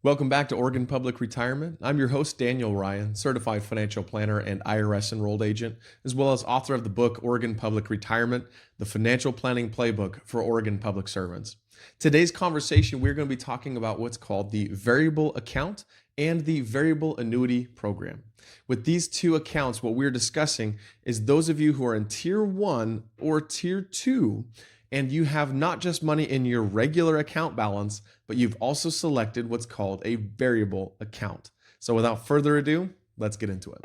Welcome back to Oregon Public Retirement. I'm your host, Daniel Ryan, certified financial planner and IRS enrolled agent, as well as author of the book Oregon Public Retirement, the Financial Planning Playbook for Oregon Public Servants. Today's conversation, we're going to be talking about what's called the Variable Account and the Variable Annuity Program. With these two accounts, what we're discussing is those of you who are in Tier 1 or Tier 2, and you have not just money in your regular account balance, but you've also selected what's called a variable account. So without further ado, let's get into it.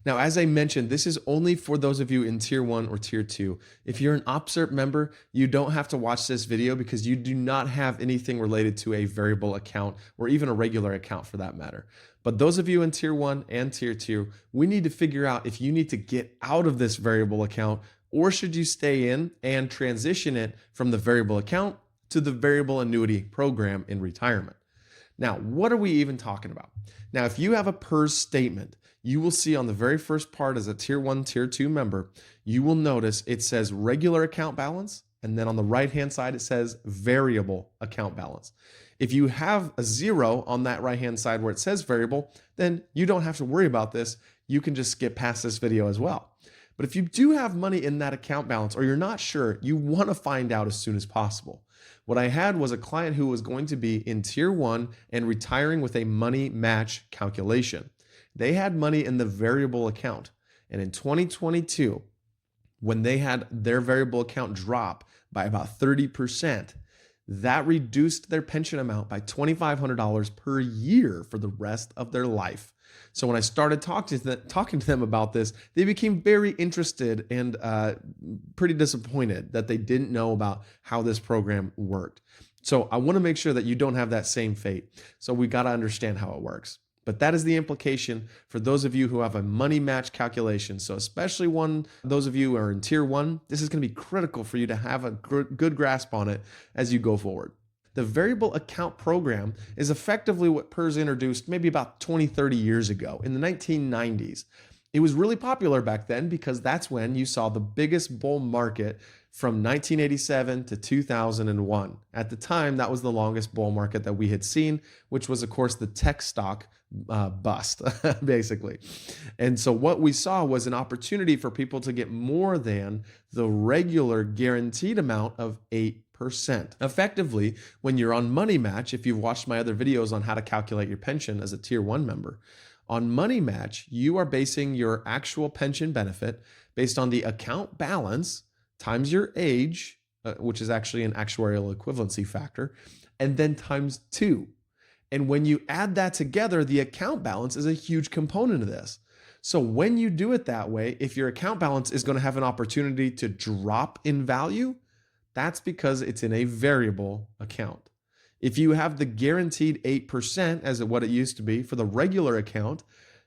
Now, as I mentioned, this is only for those of you in Tier 1 or Tier 2. If you're an OPSERP member, you don't have to watch this video because you do not have anything related to a variable account or even a regular account for that matter. But those of you in Tier 1 and Tier 2, we need to figure out if you need to get out of this variable account or should you stay in and transition it from the variable account to the variable annuity program in retirement. Now, what are we even talking about? Now, if you have a PERS statement, you will see on the very first part as a Tier 1, Tier 2 member, you will notice it says regular account balance, and then on the right-hand side, it says variable account balance. If you have a 0 on that right-hand side where it says variable, then you don't have to worry about this. You can just skip past this video as well. But if you do have money in that account balance or you're not sure, you want to find out as soon as possible. What I had was a client who was going to be in Tier 1 and retiring with a money match calculation. They had money in the variable account. And in 2022, when they had their variable account drop by about 30%, that reduced their pension amount by $2,500 per year for the rest of their life. So when I started talking to them about this, they became very interested and pretty disappointed that they didn't know about how this program worked. So I want to make sure that you don't have that same fate. So we got to understand how it works. But that is the implication for those of you who have a money match calculation. So especially those of you who are in Tier 1, this is going to be critical for you to have a good grasp on it as you go forward. The variable account program is effectively what PERS introduced maybe about 20, 30 years ago in the 1990s. It was really popular back then because that's when you saw the biggest bull market from 1987 to 2001. At the time, that was the longest bull market that we had seen, which was, of course, the tech stock bust, basically. And so what we saw was an opportunity for people to get more than the regular guaranteed amount of 8%. Effectively, when you're on Money Match, if you've watched my other videos on how to calculate your pension as a Tier 1 member, on Money Match, you are basing your actual pension benefit based on the account balance times your age, which is actually an actuarial equivalency factor, and then times 2. And when you add that together, the account balance is a huge component of this. So when you do it that way, if your account balance is going to have an opportunity to drop in value, that's because it's in a variable account. If you have the guaranteed 8% as what it used to be for the regular account,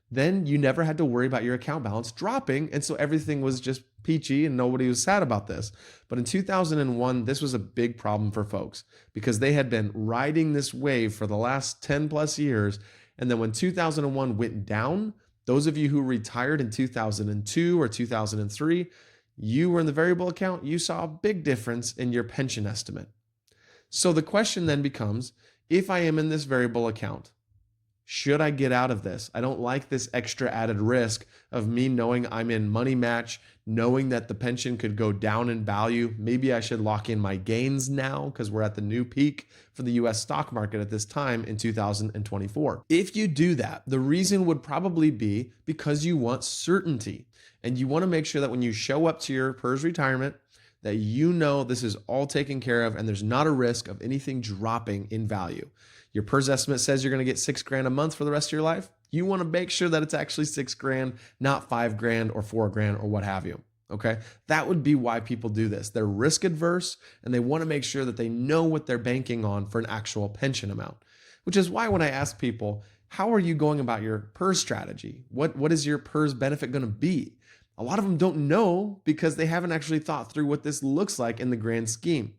then you never had to worry about your account balance dropping. And so everything was just peachy and nobody was sad about this. But in 2001, this was a big problem for folks because they had been riding this wave for the last 10 plus years. And then when 2001 went down, those of you who retired in 2002 or 2003, you were in the variable account, you saw a big difference in your pension estimate. So the question then becomes, if I am in this variable account, should I get out of this? I don't like this extra added risk of me knowing I'm in Money Match, knowing that the pension could go down in value. Maybe I should lock in my gains now because we're at the new peak for the US stock market at this time in 2024. If you do that, the reason would probably be because you want certainty and you want to make sure that when you show up to your PERS retirement, that you know this is all taken care of and there's not a risk of anything dropping in value. Your PERS estimate says you're going to get $6,000 a month for the rest of your life. You want to make sure that it's actually $6,000, not $5,000 or $4,000 or what have you. Okay. That would be why people do this. They're risk adverse and they want to make sure that they know what they're banking on for an actual pension amount, which is why when I ask people, how are you going about your PERS strategy? What is your PERS benefit going to be? A lot of them don't know because they haven't actually thought through what this looks like in the grand scheme.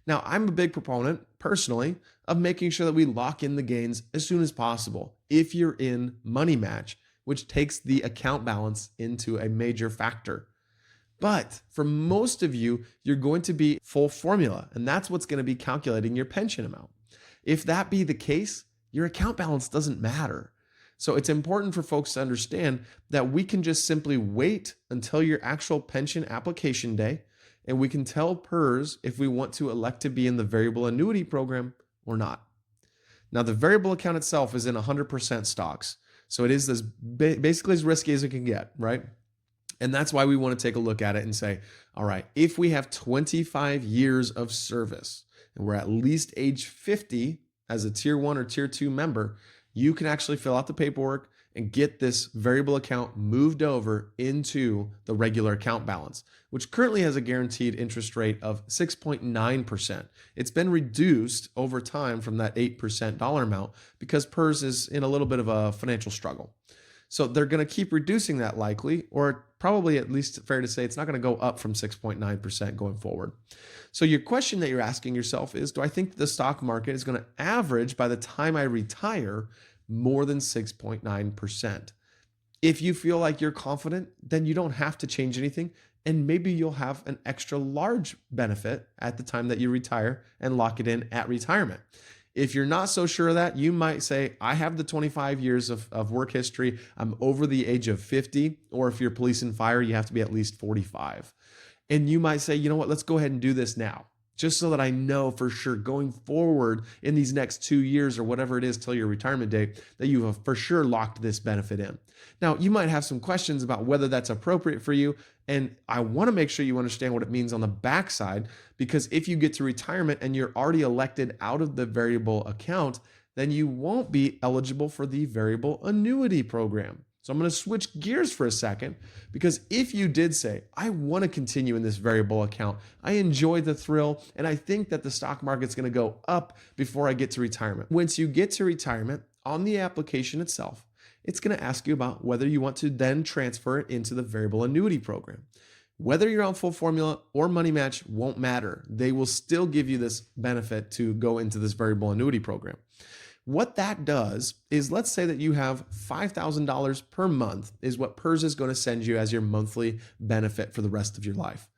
Now, I'm a big proponent, personally, of making sure that we lock in the gains as soon as possible if you're in Money Match which takes the account balance into a major factor. But for most of you, you're going to be full formula, and that's what's going to be calculating your pension amount. If that be the case, your account balance doesn't matter. So it's important for folks to understand that we can just simply wait until your actual pension application day, and we can tell PERS if we want to elect to be in the variable annuity program or not. Now, the variable account itself is in 100% stocks. So it is basically as risky as it can get, right? And that's why we want to take a look at it and say, all right, if we have 25 years of service and we're at least age 50 as a tier 1 or tier 2 member, you can actually fill out the paperwork and get this variable account moved over into the regular account balance, which currently has a guaranteed interest rate of 6.9%. It's been reduced over time from that 8% dollar amount because PERS is in a little bit of a financial struggle. So they're going to keep reducing that likely, or probably at least fair to say it's not going to go up from 6.9% going forward. So your question that you're asking yourself is, do I think the stock market is going to average by the time I retire more than 6.9%? If you feel like you're confident, then you don't have to change anything. And maybe you'll have an extra large benefit at the time that you retire and lock it in at retirement. If you're not so sure of that, you might say, I have the 25 years of work history. I'm over the age of 50, or if you're police and fire, you have to be at least 45. And you might say, you know what, let's go ahead and do this now, just so that I know for sure going forward in these next 2 years or whatever it is till your retirement date that you have for sure locked this benefit in. Now, you might have some questions about whether that's appropriate for you. And I want to make sure you understand what it means on the backside, because if you get to retirement and you're already elected out of the variable account, then you won't be eligible for the variable annuity program. So I'm going to switch gears for a second, because if you did say, I want to continue in this variable account, I enjoy the thrill, and I think that the stock market's going to go up before I get to retirement. Once you get to retirement, on the application itself, it's going to ask you about whether you want to then transfer it into the variable annuity program. Whether you're on full formula or money match won't matter. They will still give you this benefit to go into this variable annuity program. What that does is, let's say that you have $5,000 per month is what PERS is going to send you as your monthly benefit for the rest of your life.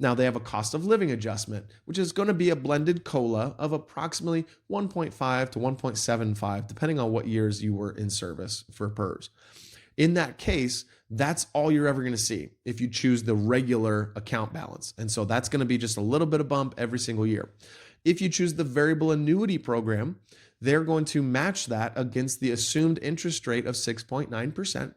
Now, they have a cost of living adjustment, which is going to be a blended COLA of approximately 1.5 to 1.75, depending on what years you were in service for PERS. In that case, that's all you're ever going to see if you choose the regular account balance. And so that's going to be just a little bit of bump every single year. If you choose the variable annuity program, they're going to match that against the assumed interest rate of 6.9%.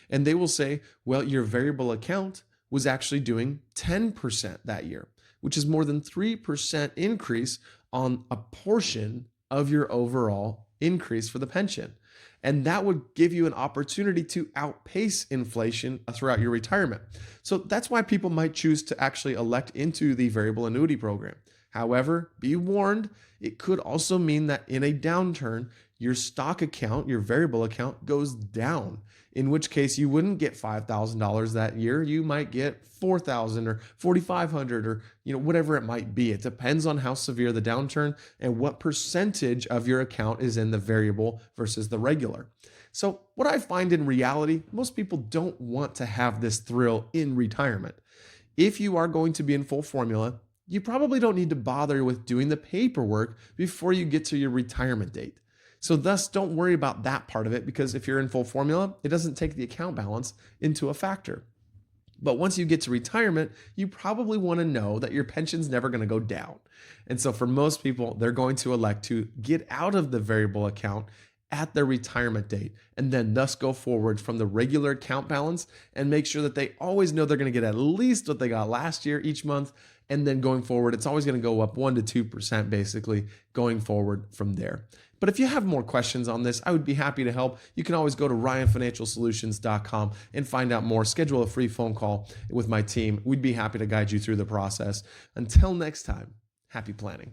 And they will say, well, your variable account was actually doing 10% that year, which is more than 3% increase on a portion of your overall increase for the pension. And that would give you an opportunity to outpace inflation throughout your retirement. So that's why people might choose to actually elect into the variable annuity program. However, be warned, it could also mean that in a downturn, your stock account, your variable account goes down, in which case you wouldn't get $5,000 that year. You might get $4,000 or $4,500 or whatever it might be. It depends on how severe the downturn and what percentage of your account is in the variable versus the regular. So what I find in reality, most people don't want to have this thrill in retirement. If you are going to be in full formula, you probably don't need to bother with doing the paperwork before you get to your retirement date. So thus, don't worry about that part of it, because if you're in full formula, it doesn't take the account balance into a factor. But once you get to retirement, you probably want to know that your pension's never going to go down. And so for most people, they're going to elect to get out of the variable account at their retirement date, and then thus go forward from the regular account balance and make sure that they always know they're going to get at least what they got last year each month. And then going forward, it's always going to go up 1% to 2% basically going forward from there. But if you have more questions on this, I would be happy to help. You can always go to ryanfinancialsolutions.com and find out more. Schedule a free phone call with my team. We'd be happy to guide you through the process. Until next time, happy planning.